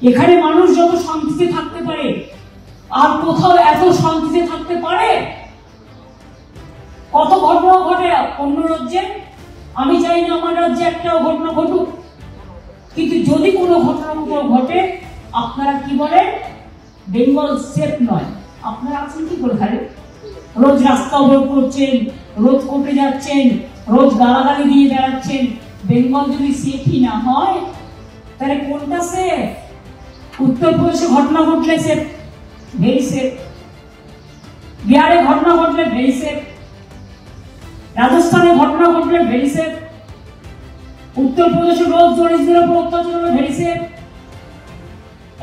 এখানে মানুষ যত শান্তিতে থাকতে পারে আর কোথাও এত শান্তিতে থাকতে পারে? কত ঘটনা ঘটে অন্য রাজ্যে, আমি চাই না আমার রাজ্যে একটাও ঘটনা ঘটুক, কিন্তু যদি কোনো ঘটনা কোথাও ঘটে আপনারা কি বলেন? বেঙ্গল সেফ নয়। আপনারা আছেন কি করে? খালি রোজ রাস্তা অবরোধ করছেন, রোজ কোর্টে যাচ্ছেন, রোজ গালাগালি দিয়ে বেড়াচ্ছেন। বেঙ্গল যদি সেফই না হয় তাহলে কোনটা সেফ? উত্তরপ্রদেশে ঘটনা ঘটলে সেফ, ভেরি সেফ। বিহারে ঘটনা ঘটলে ভেরি সেফ। রাজস্থানে ঘটনা ঘটলে ভেরি সেফ। উত্তরপ্রদেশে রোজ দরিদ্রের উপর অত্যাচার হলে ভেরি সেফ।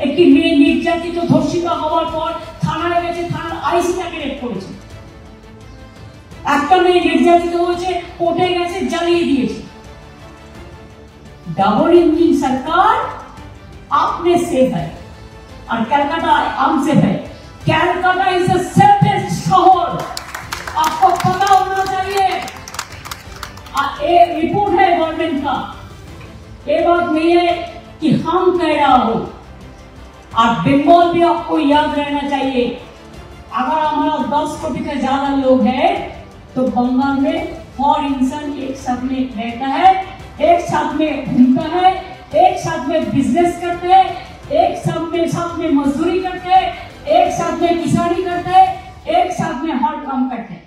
একটি মেয়ে নির্যাতিত ধর্ষিত হওয়ার পর থানায় গেছে, থানার আইসি তাকে রেপ করেছে। একটা মেয়ে নির্যাতিত হয়েছে, কোর্টে গেছে, জ্বালিয়ে দিয়েছে। डबल इंजन सरकार आपने सेफ है और कलकत्ता अनसेफ है। कलकत्ता इज द सेफेस्ट शहर, आपको पता होना चाहिए। ये रिपोर्ट है गवर्नमेंट का, ये बात नहीं है कि हम कह रहा हो। और बंगाल भी आपको याद रहना चाहिए, अगर हमारा 10 कोटी से ज्यादा लोग हैं तो बंगाल में हर इंसान एक साथ में रहता है, एक साथ में घूमता है, एक साथ में बिजनेस करते हैं, एक साथ में मजदूरी करते हैं, एक साथ में किसानी करते हैं, एक साथ में हर काम करते हैं।